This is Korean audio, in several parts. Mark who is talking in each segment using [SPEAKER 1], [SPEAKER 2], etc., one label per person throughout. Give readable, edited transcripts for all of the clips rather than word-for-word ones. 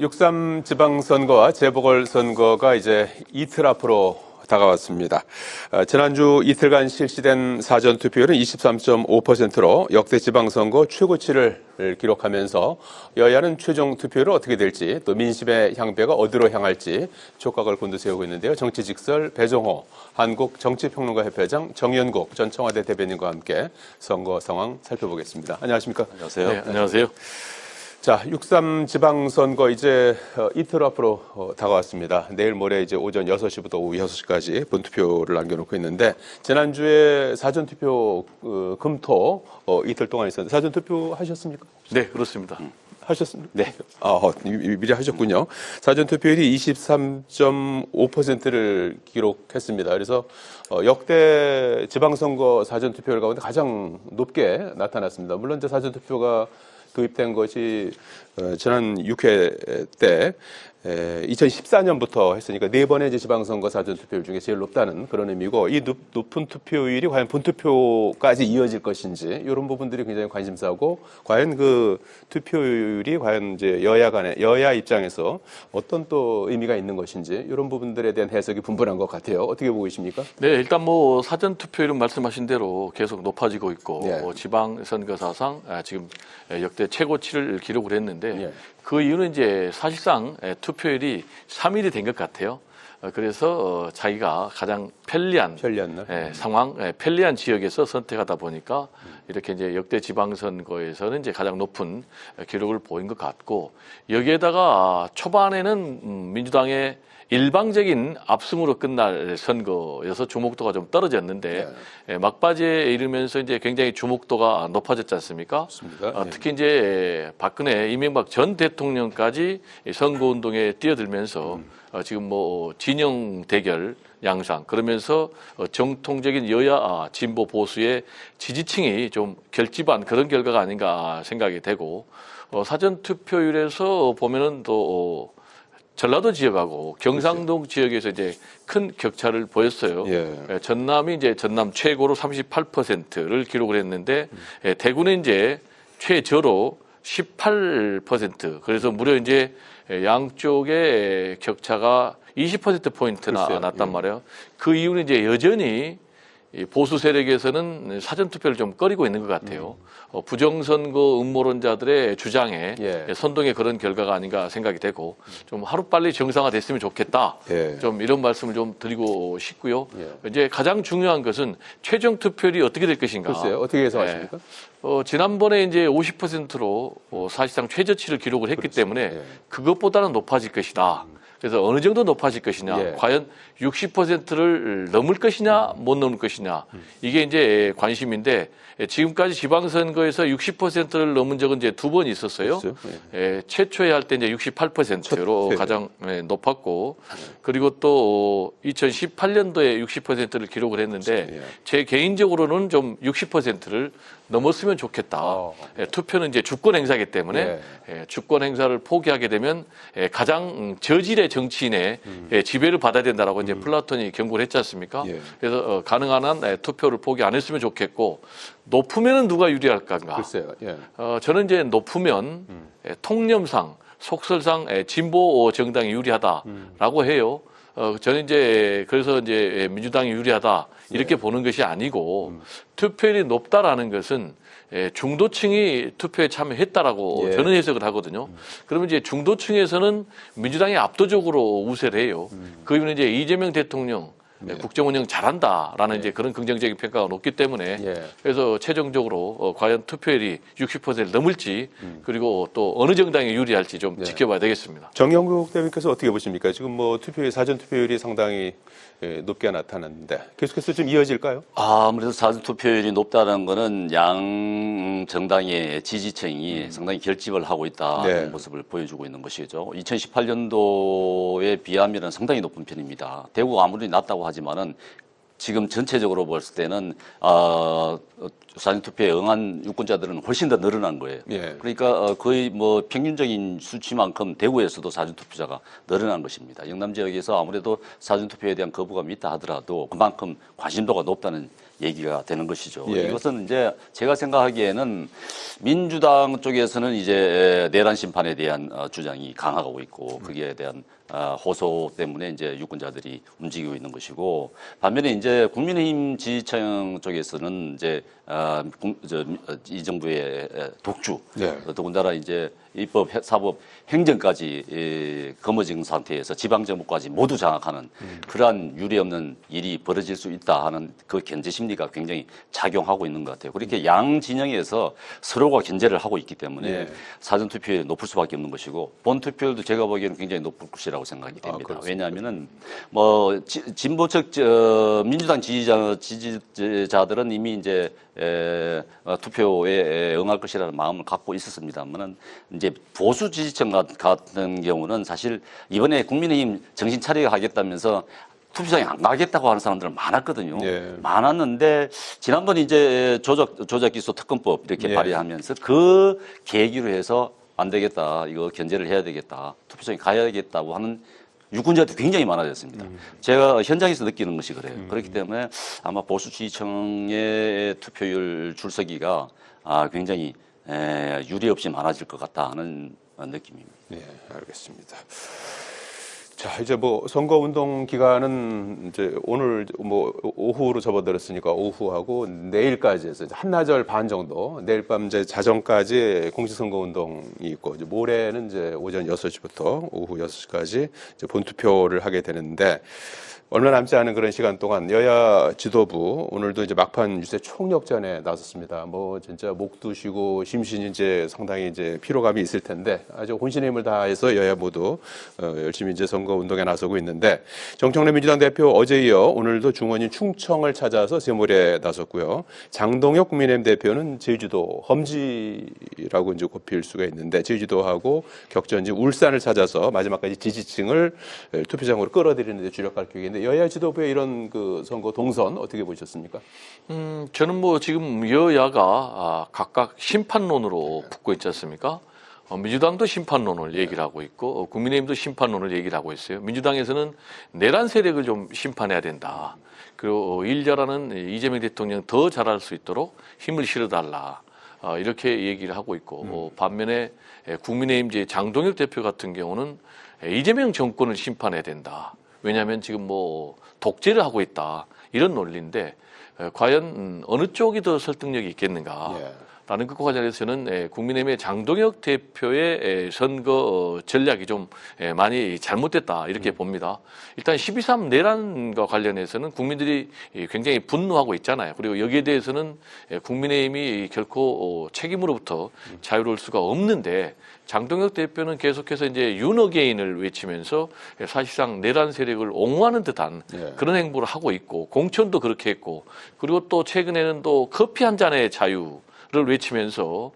[SPEAKER 1] 6.3 지방선거와 재보궐선거가 이제 이틀 앞으로 다가왔습니다. 지난주 이틀간 실시된 사전투표율은 23.5%로 역대 지방선거 최고치를 기록하면서 여야는 최종 투표율은 어떻게 될지 또 민심의 향배가 어디로 향할지 촉각을 곤두세우고 있는데요. 정치직설 배종호 한국정치평론가협회장 정연국 전 청와대 대변인과 함께 선거 상황 살펴보겠습니다. 안녕하십니까?
[SPEAKER 2] 안녕하세요.
[SPEAKER 1] 네,
[SPEAKER 2] 안녕하세요.
[SPEAKER 1] 자, 6.3 지방선거 이제 이틀 앞으로 다가왔습니다. 내일 모레 이제 오전 6시부터 오후 6시까지 본투표를 남겨놓고 있는데 지난주에 사전투표 금토 이틀 동안 있었는데 사전투표 하셨습니까?
[SPEAKER 2] 네, 그렇습니다.
[SPEAKER 1] 하셨습니까? 네. 미리 하셨군요. 사전투표율이 23.5%를 기록했습니다. 그래서 역대 지방선거 사전투표율 가운데 가장 높게 나타났습니다. 물론 이제 사전투표가 도입된 것이 지난 6회 때 2014년부터 했으니까 4번의 이제 지방선거 사전투표율 중에 제일 높다는 그런 의미고 이 높은 투표율이 과연 본투표까지 이어질 것인지 이런 부분들이 굉장히 관심사고 과연 그 투표율이 과연 이제 여야 입장에서 어떤 또 의미가 있는 것인지 이런 부분들에 대한 해석이 분분한 것 같아요. 어떻게 보고 계십니까?
[SPEAKER 2] 네, 일단 뭐 사전투표율은 말씀하신 대로 계속 높아지고 있고
[SPEAKER 1] 네.
[SPEAKER 2] 지방선거 사상 지금 역대 최고치를 기록을 했는데
[SPEAKER 1] 네.
[SPEAKER 2] 그 이유는 이제 사실상 투표율이 3일이 된 것 같아요. 그래서 자기가 가장 편리한 상황, 편리한 지역에서 선택하다 보니까 이렇게 이제 역대 지방선거에서는 이제 가장 높은 기록을 보인 것 같고 여기에다가 초반에는 민주당의 일방적인 압승으로 끝날 선거여서 주목도가 좀 떨어졌는데 막바지에 이르면서 이제 굉장히 주목도가 높아졌지 않습니까? 특히 이제 박근혜, 이명박 전 대통령까지 선거운동에 뛰어들면서 지금 뭐 진영 대결 양상 그러면서 정통적인 여야 진보 보수의 지지층이 좀 결집한 그런 결과가 아닌가 생각이 되고 사전투표율에서 보면은 또 전라도 지역하고 경상도 지역에서 이제 큰 격차를 보였어요. 전남이 이제 전남 최고로 38%를 기록을 했는데 대구는 이제 최저로 18%. 그래서 무려 이제 양쪽의 격차가 20%포인트나 났단 말이에요. 그 이유는 이제 여전히 보수 세력에서는 사전투표를 좀 꺼리고 있는 것 같아요. 부정선거 음모론자들의 주장에 선동의 그런 결과가 아닌가 생각이 되고 좀 하루빨리 정상화됐으면 좋겠다. 좀 이런 말씀을 좀 드리고 싶고요. 이제 가장 중요한 것은 최종 투표율이 어떻게 될 것인가.
[SPEAKER 1] 글쎄요. 어떻게 예상하십니까?
[SPEAKER 2] 지난번에 이제 50%로 사실상 최저치를 기록을 했기 때문에 그것보다는 높아질 것이다. 그래서 어느 정도 높아질 것이냐, 과연 60%를 넘을 것이냐, 못 넘을 것이냐, 이게 이제 관심인데 지금까지 지방선거에서 60%를 넘은 적은 이제 2번 있었어요. 최초에 할 때 이제 68%로 가장 높았고, 그리고 또 2018년도에 60%를 기록을 했는데 제 개인적으로는 좀 60%를 넘었으면 좋겠다. 투표는 이제 주권 행사이기 때문에 주권 행사를 포기하게 되면 가장 저질의 정치인의 지배를 받아야 된다라고 이제 플라톤이 경고를 했지 않습니까? 그래서 가능한 한 투표를 포기 안 했으면 좋겠고 높으면은 누가 유리할 건가?
[SPEAKER 1] 글쎄요.
[SPEAKER 2] 저는 이제 높으면 통념상 속설상 진보 정당이 유리하다라고 해요. 저는 이제 그래서 이제 민주당이 유리하다 이렇게 보는 것이 아니고 투표율이 높다라는 것은 중도층이 투표에 참여했다라고 저는 해석을 하거든요. 그러면 이제 중도층에서는 민주당이 압도적으로 우세를 해요. 그 이유는 이제 이재명 대통령 국정 운영 잘한다라는 이제 그런 긍정적인 평가가 높기 때문에 그래서 최종적으로 과연 투표율이 60%를 넘을지 그리고 또 어느 정당이 유리할지 좀 지켜봐야 되겠습니다.
[SPEAKER 1] 정연국 대변인께서 어떻게 보십니까? 지금 뭐 사전 투표율이 상당히 높게 나타났는데 계속해서 좀 이어질까요?
[SPEAKER 3] 아무래도 사전 투표율이 높다는 거는 양 정당의 지지층이 상당히 결집을 하고 있다는 모습을 보여주고 있는 것이죠. 2018년도에 비하면 상당히 높은 편입니다. 대구가 아무리 낮다고 하지만은 지금 전체적으로 봤을 때는 사전투표에 응한 유권자들은 훨씬 더 늘어난 거예요. 그러니까 거의 뭐 평균적인 수치만큼 대구에서도 사전투표자가 늘어난 것입니다. 영남 지역에서 아무래도 사전투표에 대한 거부감이 있다 하더라도 그만큼 관심도가 높다는 얘기가 되는 것이죠.
[SPEAKER 1] 예.
[SPEAKER 3] 이것은 이제 제가 생각하기에는 민주당 쪽에서는 이제 내란 심판에 대한 주장이 강화하고 있고 거기에 대한 호소 때문에 이제 유권자들이 움직이고 있는 것이고 반면에 이제 국민의힘 지지층 쪽에서는 이제 이 정부의 독주,
[SPEAKER 1] 네.
[SPEAKER 3] 더군다나 이제 입법, 사법, 행정까지 거머쥔 상태에서 지방정부까지 모두 장악하는 그러한 유례 없는 일이 벌어질 수 있다 하는 그 견제 심리가 굉장히 작용하고 있는 것 같아요. 그렇게 양 진영에서 서로가 견제를 하고 있기 때문에
[SPEAKER 1] 예.
[SPEAKER 3] 사전투표율이 높을 수밖에 없는 것이고 본투표율도 제가 보기에는 굉장히 높을 것이라고 생각이 됩니다. 왜냐하면은 뭐 진보 측 민주당 지지자들은 이미 이제 투표에 응할 것이라는 마음을 갖고 있었습니다만은 이제 보수 지지층 같은 경우는 사실 이번에 국민의힘 정신 차리게 하겠다면서 투표장에 안 가겠다고 하는 사람들은 많았거든요.
[SPEAKER 1] 예.
[SPEAKER 3] 많았는데 지난번 이제 조작기소 특검법 이렇게
[SPEAKER 1] 예.
[SPEAKER 3] 발의하면서 그 계기로 해서 안 되겠다, 이거 견제를 해야 되겠다, 투표장에 가야겠다고 하는 유권자들이 굉장히 많아졌습니다. 제가 현장에서 느끼는 것이 그래요. 그렇기 때문에 아마 보수 지지층의 투표율 줄서기가 굉장히 유리 없이 많아질 것 같다 하는 느낌입니다.
[SPEAKER 1] 네, 알겠습니다. 자, 이제 뭐 선거운동 기간은 이제 오늘 뭐 오후로 접어들었으니까 오후하고 내일까지 해서 한나절 반 정도, 내일 밤 이제 자정까지 공직선거운동이 있고, 이제 모레는 이제 오전 6시부터 오후 6시까지 이제 본투표를 하게 되는데, 얼마 남지 않은 그런 시간 동안 여야 지도부 오늘도 이제 막판 유세 총력전에 나섰습니다. 뭐 진짜 목도 쉬고 심신이 이제 상당히 이제 피로감이 있을 텐데 아주 혼신의 힘을 다해서 여야 모두 열심히 이제 선거 운동에 나서고 있는데 정청래 민주당 대표 어제 이어 오늘도 중원인 충청을 찾아서 세몰에 나섰고요. 장동혁 국민의힘 대표는 제주도 험지라고 이제 꼽힐 수가 있는데 제주도하고 격전지 울산을 찾아서 마지막까지 지지층을 투표장으로 끌어들이는 데 주력할 계획인데 여야 지도부의 이런 그 선거 동선 어떻게 보셨습니까?
[SPEAKER 2] 저는 뭐 지금 여야가 각각 심판론으로 붙고 있지 않습니까? 민주당도 심판론을 얘기를 하고 있고 국민의힘도 심판론을 얘기를 하고 있어요. 민주당에서는 내란 세력을 좀 심판해야 된다. 그리고 일 잘하는 이재명 대통령 더 잘할 수 있도록 힘을 실어달라. 이렇게 얘기를 하고 있고 반면에 국민의힘 장동혁 대표 같은 경우는 이재명 정권을 심판해야 된다. 왜냐하면 지금 뭐 독재를 하고 있다 이런 논리인데 과연 어느 쪽이 더 설득력이 있겠는가라는 것과 관련해서는 국민의힘의 장동혁 대표의 선거 전략이 좀 많이 잘못됐다 이렇게 봅니다. 일단 12.3 내란과 관련해서는 국민들이 굉장히 분노하고 있잖아요. 그리고 여기에 대해서는 국민의힘이 결코 책임으로부터 자유로울 수가 없는데 장동혁 대표는 계속해서 이제 윤어게인을 외치면서 사실상 내란 세력을 옹호하는 듯한 그런 행보를 하고 있고 공천도 그렇게 했고 그리고 또 최근에는 또 커피 한 잔의 자유를 외치면서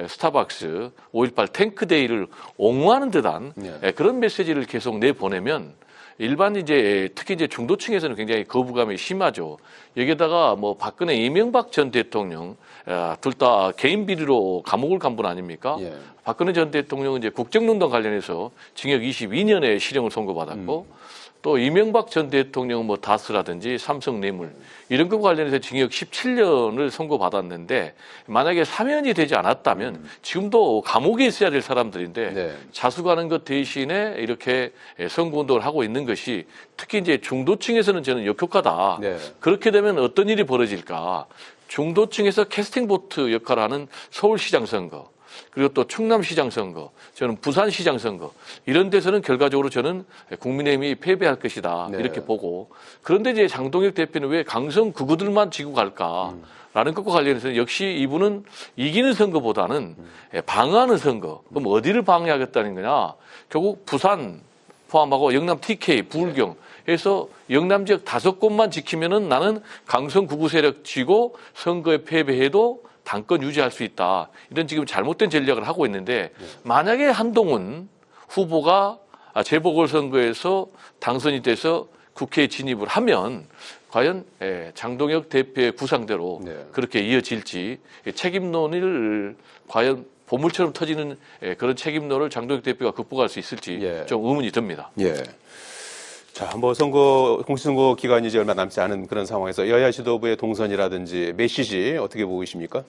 [SPEAKER 2] 스타벅스 5.18 탱크데이를 옹호하는 듯한 그런 메시지를 계속 내보내면 일반 이제 특히 이제 중도층에서는 굉장히 거부감이 심하죠. 여기에다가 뭐 박근혜 이명박 전 대통령 둘 다 개인 비리로 감옥을 간 분 아닙니까? 예. 박근혜 전 대통령은 이제 국정농단 관련해서 징역 22년의 실형을 선고받았고 또 이명박 전 대통령은 뭐 다스라든지 삼성 뇌물 이런 것과 관련해서 징역 17년을 선고받았는데 만약에 사면이 되지 않았다면 지금도 감옥에 있어야 될 사람들인데 자수가는 것 대신에 이렇게 선거운동을 하고 있는 것이 특히 이제 중도층에서는 저는 역효과다. 그렇게 되면 어떤 일이 벌어질까? 중도층에서 캐스팅보트 역할을 하는 서울시장 선거 그리고 또 충남시장 선거, 저는 부산시장 선거 이런 데서는 결과적으로 저는 국민의힘이 패배할 것이다 이렇게 보고 그런데 이제 장동혁 대표는 왜 강성 구구들만 지고 갈까라는 것과 관련해서 역시 이분은 이기는 선거보다는 방어하는 선거. 그럼 어디를 방해하겠다는 거냐? 결국 부산 포함하고 영남 TK, 부울경 해서 영남 지역 5곳만 지키면은 나는 강성 구구 세력 쥐고 선거에 패배해도 당권 유지할 수 있다. 이런 지금 잘못된 전략을 하고 있는데 만약에 한동훈 후보가 재보궐선거에서 당선이 돼서 국회에 진입을 하면 과연 장동혁 대표의 구상대로 그렇게 이어질지 책임론을 과연 보물처럼 터지는 그런 책임론을 장동혁 대표가 극복할 수 있을지 좀 의문이 듭니다.
[SPEAKER 1] 자, 뭐 공식선거 기간이 이제 얼마 남지 않은 그런 상황에서 여야 지도부의 동선이라든지 메시지 어떻게 보고 계십니까?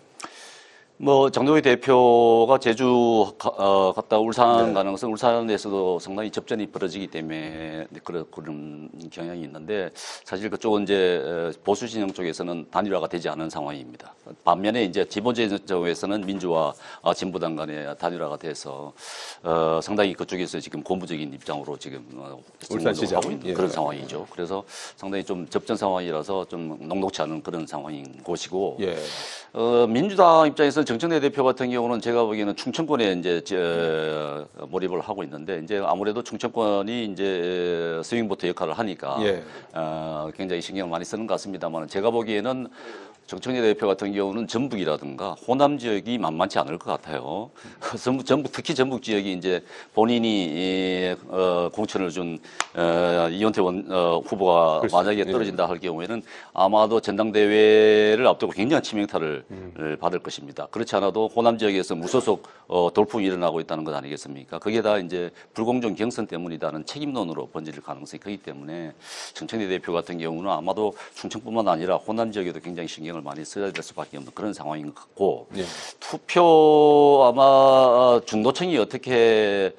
[SPEAKER 3] 뭐 장동희 대표가 제주 갔다 울산
[SPEAKER 1] 네.
[SPEAKER 3] 가는 것은 울산에서도 상당히 접전이 벌어지기 때문에 그런 경향이 있는데 사실 그쪽은 이제 보수 진영 쪽에서는 단일화가 되지 않은 상황입니다. 반면에 이제 진보진영에서는 민주와 진보당 간의 단일화가 돼서 상당히 그쪽에서 지금 고무적인 입장으로 지금
[SPEAKER 1] 울산시장
[SPEAKER 3] 하고 있는 그런 상황이죠. 그래서 상당히 좀 접전 상황이라서 좀 녹록치 않은 그런 상황인 곳이고.
[SPEAKER 1] 예.
[SPEAKER 3] 민주당 입장에서 정청래 대표 같은 경우는 제가 보기에는 충청권에 이제 몰입을 하고 있는데 이제 아무래도 충청권이 이제 스윙보트 역할을 하니까
[SPEAKER 1] 예.
[SPEAKER 3] 굉장히 신경을 많이 쓰는 것 같습니다만 제가 보기에는 정청래 대표 같은 경우는 전북이라든가 호남 지역이 만만치 않을 것 같아요. 전북 특히 전북 지역이 이제 본인이 공천을 준 이현태 후보가
[SPEAKER 1] 그렇죠.
[SPEAKER 3] 만약에 떨어진다 할 경우에는 아마도 전당대회를 앞두고 굉장한 치명타를 받을 것입니다. 그렇지 않아도 호남 지역에서 무소속 돌풍이 일어나고 있다는 것 아니겠습니까? 그게 다 이제 불공정 경선 때문이다는 책임론으로 번질 가능성이 크기 때문에 정청래 대표 같은 경우는 아마도 충청뿐만 아니라 호남 지역에도 굉장히 신경을 많이 써야 될 수밖에 없는 그런 상황인 것 같고
[SPEAKER 1] 예.
[SPEAKER 3] 투표 아마 중도층이 어떻게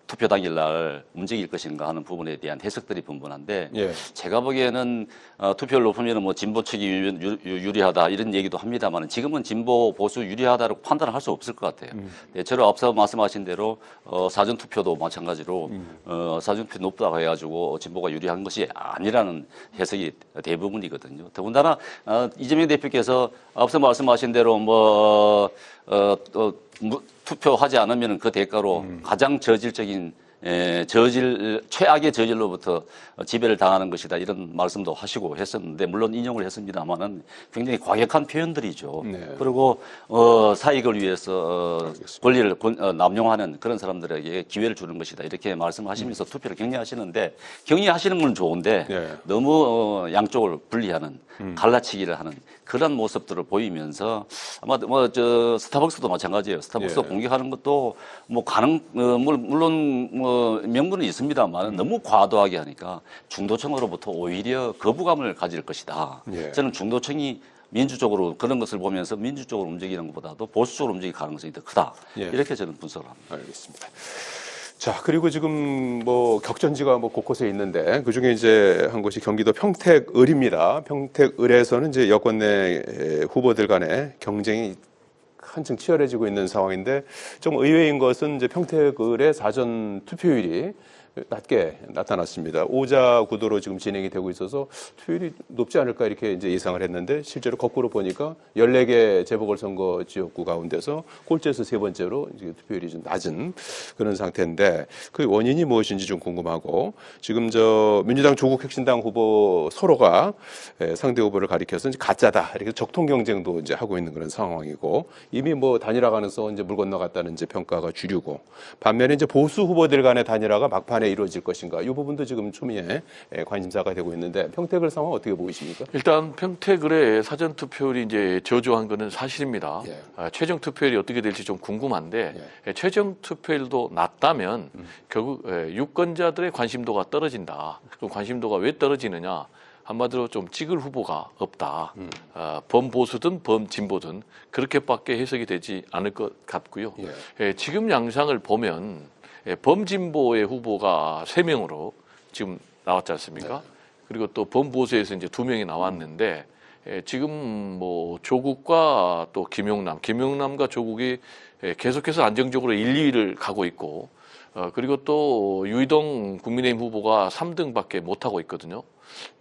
[SPEAKER 3] 투표 당일날 움직일 것인가 하는 부분에 대한 해석들이 분분한데
[SPEAKER 1] 예. 제가
[SPEAKER 3] 제가 보기에는 투표를 높으면 뭐 진보 측이 유리하다 이런 얘기도 합니다만 지금은 진보 보수 유리하다고 판단을 할 수 없을 것 같아요. 대체로 앞서 말씀하신 대로 사전 투표도 마찬가지로 사전 투표 높다고 해가지고 진보가 유리한 것이 아니라는 해석이 대부분이거든요. 더군다나 이재명 대표께서 앞서 말씀하신 대로 투표하지 않으면 그 대가로 가장 저질적인 최악의 저질로부터 지배를 당하는 것이다 이런 말씀도 하시고 했었는데 물론 인용을 했습니다만은 굉장히 과격한 표현들이죠.
[SPEAKER 1] 네.
[SPEAKER 3] 그리고 사익을 위해서 권리를 남용하는 그런 사람들에게 기회를 주는 것이다 이렇게 말씀하시면서 투표를 격려하시는데 격려하시는 건 좋은데
[SPEAKER 1] 네.
[SPEAKER 3] 너무 양쪽을 분리하는 갈라치기를 하는 그런 모습들을 보이면서 아마 스타벅스도 마찬가지예요. 스타벅스
[SPEAKER 1] 예.
[SPEAKER 3] 공격하는 것도 물론 명분은 있습니다만 너무 과도하게 하니까 중도층으로부터 오히려 거부감을 가질 것이다.
[SPEAKER 1] 예.
[SPEAKER 3] 저는 중도층이 민주적으로 그런 것을 보면서 민주적으로 움직이는 것보다도 보수적으로 움직일 가능성이 더 크다.
[SPEAKER 1] 예.
[SPEAKER 3] 이렇게 저는 분석을 합니다.
[SPEAKER 1] 알겠습니다. 자, 그리고 지금 격전지가 곳곳에 있는데 그중에 이제 한 곳이 경기도 평택을입니다. 평택을에서는 이제 여권 내 후보들 간의 경쟁이 한층 치열해지고 있는 상황인데 좀 의외인 것은 이제 평택을의 사전 투표율이 낮게 나타났습니다. 오자 구도로 지금 진행이 되고 있어서 투표율이 높지 않을까 이렇게 이제 예상을 했는데 실제로 거꾸로 보니까 14개 재보궐선거 지역구 가운데서 꼴찌에서 세 번째로 이제 투표율이 좀 낮은 그런 상태인데 그 원인이 무엇인지 좀 궁금하고 지금 민주당 조국 혁신당 후보 서로가 상대 후보를 가리켜서 이제 가짜다 이렇게 적통 경쟁도 이제 하고 있는 그런 상황이고 이미 단일화 가능성 이제 물 건너갔다는 이제 평가가 주류고 반면에 이제 보수 후보들 간의 단일화가 막판에 이루어질 것인가 이 부분도 지금 초미에 관심사가 되고 있는데 평택을 상황 어떻게 보이십니까?
[SPEAKER 2] 일단 평택을의 사전 투표율이 이제 저조한 것은 사실입니다.
[SPEAKER 1] 예.
[SPEAKER 2] 최종 투표율이 어떻게 될지 좀 궁금한데
[SPEAKER 1] 예.
[SPEAKER 2] 최종 투표율도 낮다면 결국 유권자들의 관심도가 떨어진다. 그 관심도가 왜 떨어지느냐? 한마디로 좀 찍을 후보가 없다. 범보수든 범진보든 그렇게밖에 해석이 되지 않을 것 같고요.
[SPEAKER 1] 예.
[SPEAKER 2] 지금 양상을 보면 범진보의 후보가 3명으로 지금 나왔지 않습니까?
[SPEAKER 1] 네.
[SPEAKER 2] 그리고 또 범보수에서 이제 2명이 나왔는데 지금 조국과 또 김용남과 조국이 계속해서 안정적으로 1, 2위를 가고 있고 그리고 또 유이동 국민의힘 후보가 3등밖에 못하고 있거든요.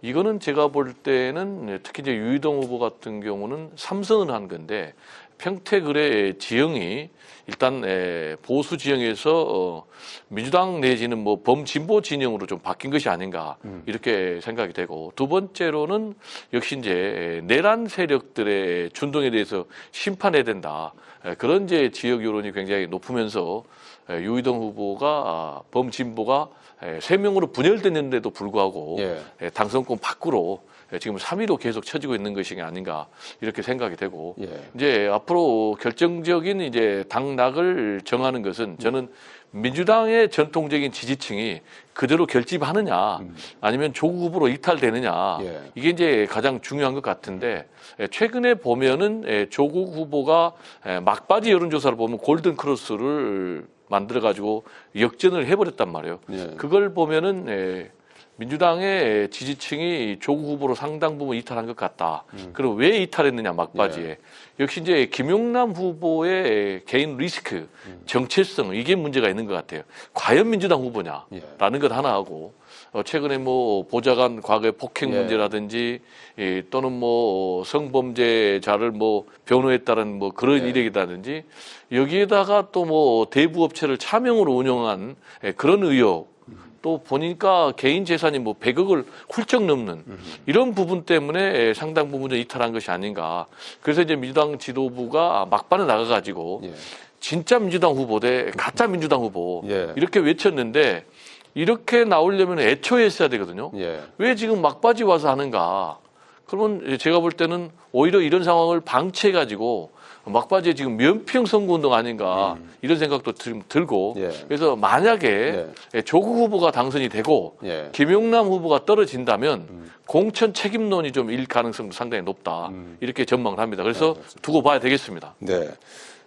[SPEAKER 2] 이거는 제가 볼 때는 특히 이제 유이동 후보 같은 경우는 3선을 한 건데 평택을의 지형이 일단 보수 지형에서 민주당 내지는 범진보 진영으로 좀 바뀐 것이 아닌가 이렇게 생각이 되고 두 번째로는 역시 이제 내란 세력들의 준동에 대해서 심판해야 된다 그런 이제 지역 여론이 굉장히 높으면서 유이동 후보가 범진보가 3명으로 분열됐는데도 불구하고
[SPEAKER 1] 예.
[SPEAKER 2] 당선권 밖으로 지금 3위로 계속 쳐지고 있는 것이 아닌가 이렇게 생각이 되고
[SPEAKER 1] 예.
[SPEAKER 2] 이제 앞으로 결정적인 이제 당락을 정하는 것은 저는 민주당의 전통적인 지지층이 그대로 결집하느냐 아니면 조국 후보로 이탈되느냐 이게 이제 가장 중요한 것 같은데 최근에 보면은 조국 후보가 막바지 여론조사를 보면 골든 크로스를 만들어 가지고 역전을 해버렸단 말이에요. 그걸 보면은 민주당의 지지층이 조국 후보로 상당 부분 이탈한 것 같다. 그럼 왜 이탈했느냐 막바지에. 역시 이제 김용남 후보의 개인 리스크, 정체성 이게 문제가 있는 것 같아요. 과연 민주당 후보냐라는 것 하나 하고 최근에 뭐 보좌관 과거의 폭행 문제라든지 또는 뭐 성범죄자를 뭐 변호했다는 뭐 그런 이력이라든지 여기에다가 또 뭐 대부업체를 차명으로 운영한 그런 의혹 또 보니까 개인 재산이 뭐 100억을 훌쩍 넘는 이런 부분 때문에 상당 부분 이탈한 것이 아닌가. 그래서 이제 민주당 지도부가 막판에 나가가지고 진짜 민주당 후보 대 가짜 민주당 후보 이렇게 외쳤는데 이렇게 나오려면 애초에 했어야 되거든요. 왜 지금 막바지 와서 하는가. 그러면 제가 볼 때는 오히려 이런 상황을 방치해가지고 막바지에 지금 면피형 선거운동 아닌가 이런 생각도 들고 그래서 만약에 조국 후보가 당선이 되고 김용남 후보가 떨어진다면 공천 책임론이 좀 일 가능성도 상당히 높다 이렇게 전망을 합니다. 그래서 두고 봐야 되겠습니다.
[SPEAKER 1] 네.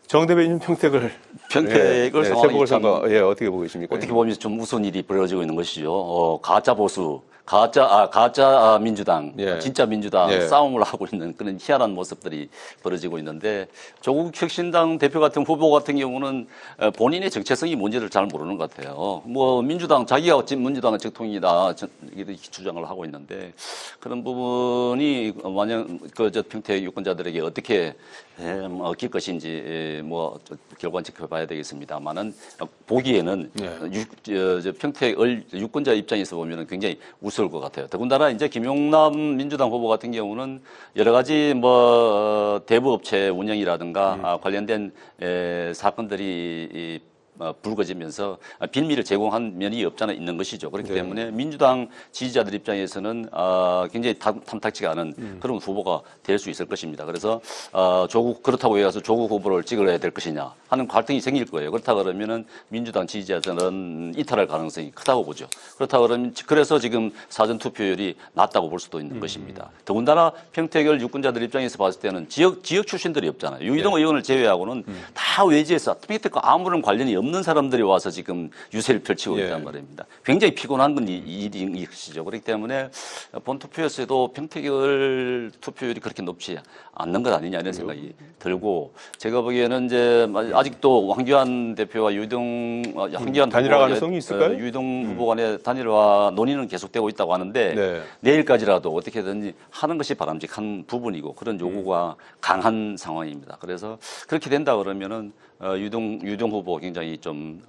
[SPEAKER 1] 정 대변인 평택을 재보궐선거 어떻게 보고 계십니까?
[SPEAKER 3] 어떻게 보면 좀 무서운 일이 벌어지고 있는 것이죠. 가짜 보수, 가짜 민주당, 진짜 민주당 싸움을 하고 있는 그런 희한한 모습들이 벌어지고 있는데 조국 혁신당 대표 같은 후보 같은 경우는 본인의 정체성이 뭔지를 잘 모르는 것 같아요. 뭐 민주당 자기가 민주당은 정통이다 이렇게 주장을 하고 있는데 그런 부분이 만약 저 평택 유권자들에게 어떻게 얻길 것인지 뭐 결과는 지켜봐야 되겠습니다만은 보기에는 평택 유권자 입장에서 보면은 굉장히 우스울 것 같아요. 더군다나 이제 김용남 민주당 후보 같은 경우는 여러 가지 뭐 대부업체 운영이라든가 관련된 사건들이 불거지면서 빌미를 제공한 면이 없잖아 있는 것이죠. 그렇기 때문에 민주당 지지자들 입장에서는 굉장히 탐탁지가 않은 그런 후보가 될 수 있을 것입니다. 그래서 그렇다고 해서 조국 후보를 찍어야 될 것이냐 하는 갈등이 생길 거예요. 그렇다 그러면은 민주당 지지자들은 이탈할 가능성이 크다고 보죠. 그렇다 그러면 그래서 지금 사전 투표율이 낮다고 볼 수도 있는 것입니다. 더군다나 평택을 유권자들 입장에서 봤을 때는 지역 출신들이 없잖아요. 유이동 의원을 제외하고는 다 외지에서 평택과 아무런 관련이 없는 사람들이 와서 지금 유세를 펼치고 있단 말입니다. 굉장히 피곤한 건 일인 것이죠. 그렇기 때문에 본투표에서도 평택을 투표율이 그렇게 높지 않는 것 아니냐 이런 생각이 들고 제가 보기에는 이제 아직도 황교안 대표와 황교안
[SPEAKER 1] 단일화 가능성이 있을까요?
[SPEAKER 3] 유이동 후보 간의 단일화 논의는 계속되고 있다고 하는데 내일까지라도 어떻게든지 하는 것이 바람직한 부분이고 그런 요구가 강한 상황입니다. 그래서 그렇게 된다 그러면은 유이동 후보 굉장히 좀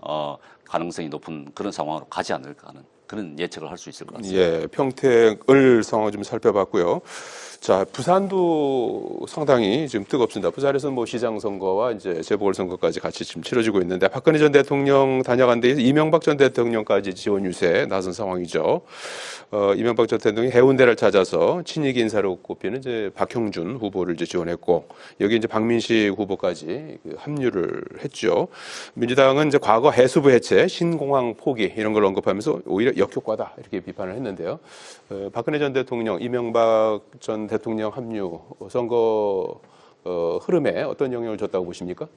[SPEAKER 3] 가능성이 높은 그런 상황으로 가지 않을까 하는 그런 예측을 할 수 있을 것 같습니다.
[SPEAKER 1] 평택을 상황을 좀 살펴봤고요. 자, 부산도 상당히 지금 뜨겁습니다. 부산에서는 뭐 시장 선거와 이제 재보궐선거까지 같이 지금 치러지고 있는데 박근혜 전 대통령 다녀간 데에서 이명박 전 대통령까지 지원 유세에 나선 상황이죠. 이명박 전 대통령이 해운대를 찾아서 친이계 인사로 꼽히는 이제 박형준 후보를 이제 지원했고 여기 이제 박민식 후보까지 합류를 했죠. 민주당은 이제 과거 해수부 해체, 신공항 포기 이런 걸 언급하면서 오히려 역효과다 이렇게 비판을 했는데요. 박근혜 전 대통령, 이명박 전 대통령 합류 선거 흐름에 어떤 영향을 줬다고 보십니까?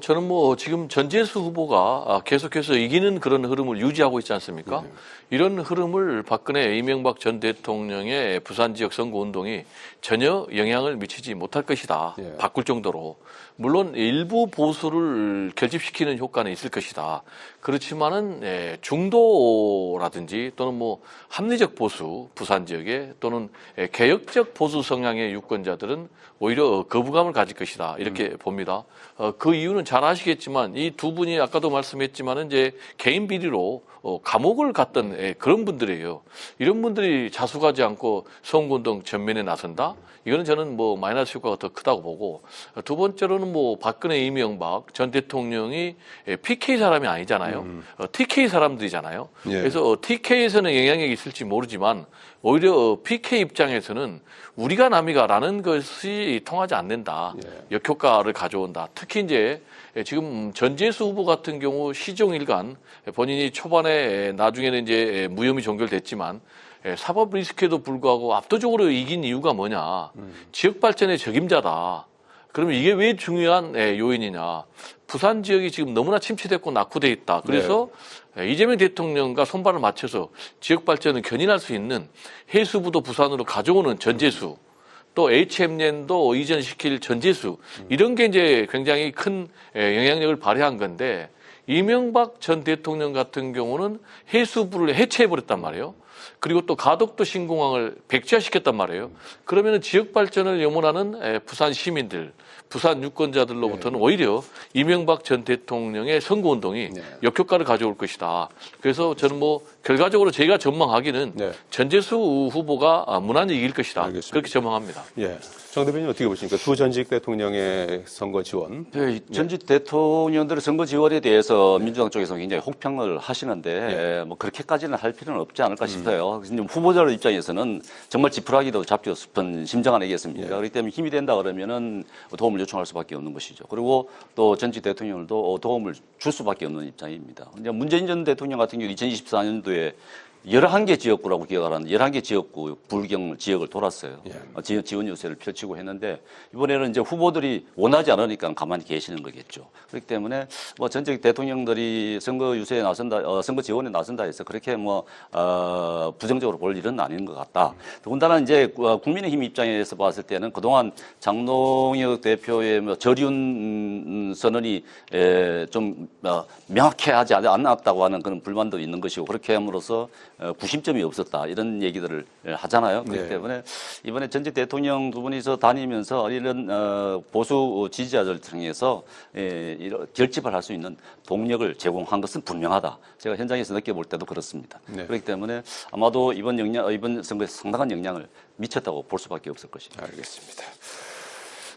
[SPEAKER 2] 저는 뭐 지금 전재수 후보가 계속해서 이기는 그런 흐름을 유지하고 있지 않습니까? 이런 흐름을 박근혜, 이명박 전 대통령의 부산 지역 선거 운동이 전혀 영향을 미치지 못할 것이다. 바꿀 정도로. 물론 일부 보수를 결집시키는 효과는 있을 것이다. 그렇지만은 중도라든지 또는 뭐 합리적 보수 부산 지역에 또는 개혁적 보수 성향의 유권자들은 오히려 거부감을 가질 것이다. 이렇게 봅니다. 그 이유는 잘 아시겠지만 이 두 분이 아까도 말씀했지만은 이제 개인 비리로 감옥을 갔던 그런 분들이에요. 이런 분들이 자수하지 않고 선거운동 전면에 나선다? 이거는 저는 뭐 마이너스 효과가 더 크다고 보고 두 번째로는 뭐 박근혜, 이명박 전 대통령이 PK 사람이 아니잖아요. TK 사람들이잖아요. 그래서 TK에서는 영향력이 있을지 모르지만 오히려 PK 입장에서는 우리가 남이가라는 것이 통하지 않는다. 된다. 역효과를 가져온다. 특히 이제 지금 전재수 후보 같은 경우 시종일관 본인이 초반에 나중에는 이제 무혐의 종결됐지만 사법 리스크에도 불구하고 압도적으로 이긴 이유가 뭐냐. 지역 발전의 적임자다. 그러면 이게 왜 중요한 요인이냐. 부산 지역이 지금 너무나 침체됐고 낙후돼 있다. 그래서 이재명 대통령과 손발을 맞춰서 지역 발전을 견인할 수 있는 해수부도 부산으로 가져오는 전재수, 또 HMN도 이전시킬 전재수, 이런 게 이제 굉장히 큰 영향력을 발휘한 건데, 이명박 전 대통령 같은 경우는 해수부를 해체해버렸단 말이에요. 그리고 또 가덕도 신공항을 백지화시켰단 말이에요. 그러면 지역 발전을 염원하는 부산 시민들, 부산 유권자들로부터는 오히려 이명박 전 대통령의 선거운동이 역효과를 가져올 것이다. 그래서 저는 뭐 결과적으로 제가 전망하기는 전재수 후보가 무난히 이길 것이다.
[SPEAKER 1] 알겠습니다.
[SPEAKER 2] 그렇게 전망합니다.
[SPEAKER 1] 예. 정 대표님 어떻게 보십니까? 두 전직 대통령의 선거 지원.
[SPEAKER 3] 네, 전직 대통령들의 선거 지원에 대해서 민주당 쪽에서 굉장히 혹평을 하시는데 뭐 그렇게까지는 할 필요는 없지 않을까 싶어요. 그래서 후보자 입장에서는 정말 지푸라기도 잡고 싶은 심정 아니겠습니까? 그렇기 때문에 힘이 된다 그러면은 도움을 요청할 수밖에 없는 것이죠. 그리고 또 전직 대통령도 도움을 줄 수밖에 없는 입장입니다. 이제 문재인 전 대통령 같은 경우 2024년도에 11개 지역구라고 기억하는 11개 지역구 불경 지역을 돌았어요. 지원 요새를 펼치고 했는데 이번에는 이제 후보들이 원하지 않으니까 가만히 계시는 거겠죠. 그렇기 때문에 뭐 전직 대통령들이 선거 유세에 나선다, 선거 지원에 나선다 해서 그렇게 뭐 부정적으로 볼 일은 아닌 것 같다. 더군다나 이제 국민의힘 입장에서 봤을 때는 그동안 장동혁 대표의 뭐 저륜 선언이 좀 명확하지 않았다고 하는 그런 불만도 있는 것이고 그렇게 함으로써 구심점이 없었다 이런 얘기들을 하잖아요. 그렇기 때문에 이번에 전직 대통령 두 분이서 다니면서 이런 보수 지지자들 통해서 결집을 할 수 있는 동력을 제공한 것은 분명하다. 제가 현장에서 느껴볼 때도 그렇습니다. 그렇기 때문에 아마도 이번 선거에 상당한 영향을 미쳤다고 볼 수밖에 없을 것입니다.
[SPEAKER 1] 알겠습니다.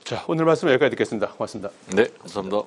[SPEAKER 1] 자, 오늘 말씀 여기까지 듣겠습니다. 고맙습니다.
[SPEAKER 2] 네, 감사합니다.